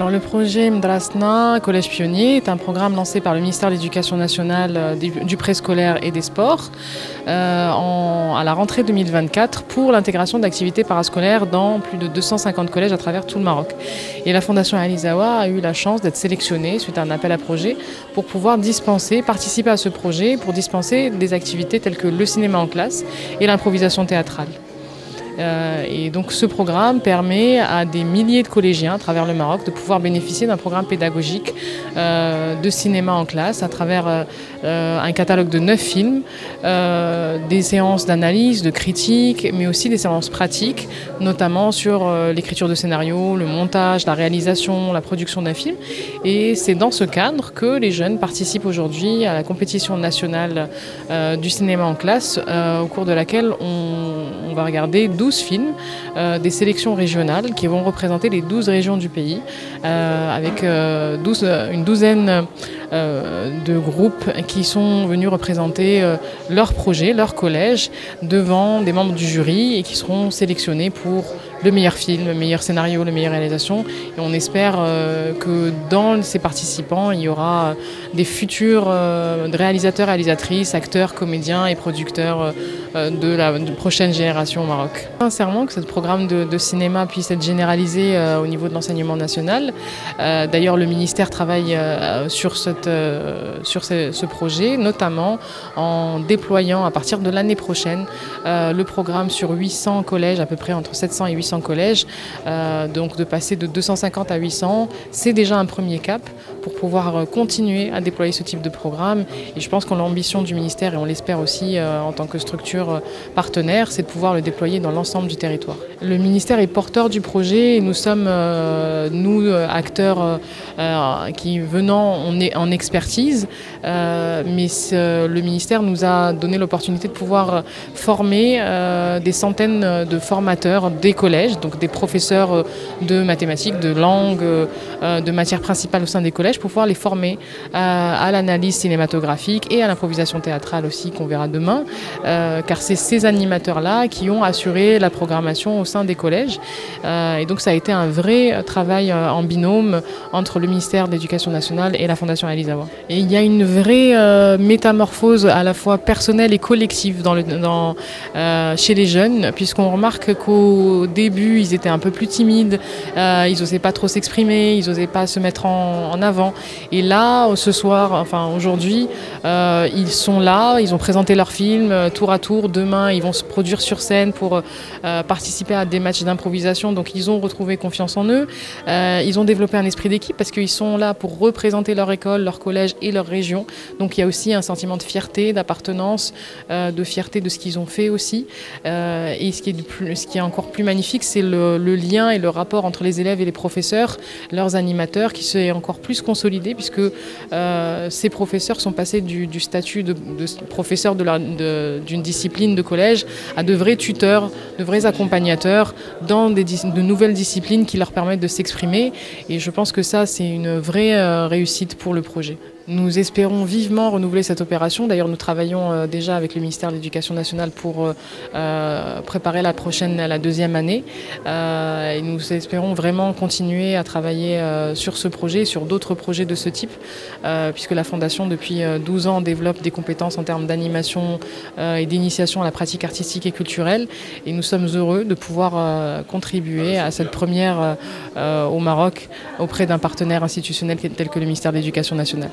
Alors le projet Mdrasna, Collège Pionnier, est un programme lancé par le ministère de l'Éducation nationale, du préscolaire et des sports à la rentrée 2024 pour l'intégration d'activités parascolaires dans plus de 250 collèges à travers tout le Maroc. Et la Fondation Alizawa a eu la chance d'être sélectionnée suite à un appel à projet pour pouvoir participer à ce projet pour dispenser des activités telles que le cinéma en classe et l'improvisation théâtrale. Et donc ce programme permet à des milliers de collégiens à travers le Maroc de pouvoir bénéficier d'un programme pédagogique de cinéma en classe à travers un catalogue de 9 films, des séances d'analyse, de critique, mais aussi des séances pratiques, notamment sur l'écriture de scénario, le montage, la réalisation, la production d'un film. Et c'est dans ce cadre que les jeunes participent aujourd'hui à la compétition nationale du cinéma en classe, au cours de laquelle on va regarder 12 films, des sélections régionales qui vont représenter les 12 régions du pays, avec une douzaine de groupes qui sont venus représenter leur projet, leur collège, devant des membres du jury et qui seront sélectionnés pour le meilleur film, le meilleur scénario, la meilleure réalisation. Et on espère que dans ces participants, il y aura des futurs réalisateurs, réalisatrices, acteurs, comédiens et producteurs de la prochaine génération au Maroc. Sincèrement que ce programme de cinéma puisse être généralisé au niveau de l'enseignement national. D'ailleurs, le ministère travaille sur ce projet, notamment en déployant à partir de l'année prochaine le programme sur 800 collèges, à peu près entre 700 et 800 collèges. Donc de passer de 250 à 800, c'est déjà un premier cap pour pouvoir continuer à déployer ce type de programme. Et je pense que l'ambition du ministère, et on l'espère aussi en tant que structure partenaire, c'est de pouvoir le déployer dans l'ensemble du territoire. Le ministère est porteur du projet et nous sommes, nous, acteurs qui venant en expertise, mais le ministère nous a donné l'opportunité de pouvoir former des centaines de formateurs des collèges, donc des professeurs de mathématiques, de langue, de matières principales au sein des collèges, pour pouvoir les former à l'analyse cinématographique et à l'improvisation théâtrale aussi, qu'on verra demain, car c'est ces animateurs-là qui ont assuré la programmation au sein des collèges. Et donc ça a été un vrai travail en binôme entre le ministère de l'Éducation nationale et la Fondation Alizawa. Et il y a une vraie métamorphose à la fois personnelle et collective chez les jeunes, puisqu'on remarque qu'au début, ils étaient un peu plus timides, ils n'osaient pas trop s'exprimer, ils n'osaient pas se mettre en avant. Et là, ce soir, enfin aujourd'hui, ils sont là, ils ont présenté leur film tour à tour. Demain, ils vont se produire sur scène pour participer à des matchs d'improvisation. Donc ils ont retrouvé confiance en eux. Ils ont développé un esprit d'équipe parce qu'ils sont là pour représenter leur école, leur collège et leur région. Donc il y a aussi un sentiment de fierté, d'appartenance, de fierté de ce qu'ils ont fait aussi. Et ce qui est encore plus magnifique, c'est le lien et le rapport entre les élèves et les professeurs, leurs animateurs, qui s'est encore plus consolidé puisque ces professeurs sont passés du statut de professeur d'une discipline de collège à de vrais tuteurs, de vrais accompagnateurs dans de nouvelles disciplines qui leur permettent de s'exprimer. Et je pense que ça, c'est une vraie réussite pour le projet. Nous espérons vivement renouveler cette opération. D'ailleurs, nous travaillons déjà avec le ministère de l'Éducation nationale pour préparer la deuxième année. Et nous espérons vraiment continuer à travailler sur ce projet et sur d'autres projets de ce type, puisque la Fondation, depuis 12 ans, développe des compétences en termes d'animation et d'initiation à la pratique artistique et culturelle. Et nous sommes heureux de pouvoir contribuer à cette première au Maroc auprès d'un partenaire institutionnel tel que le ministère de l'Éducation nationale.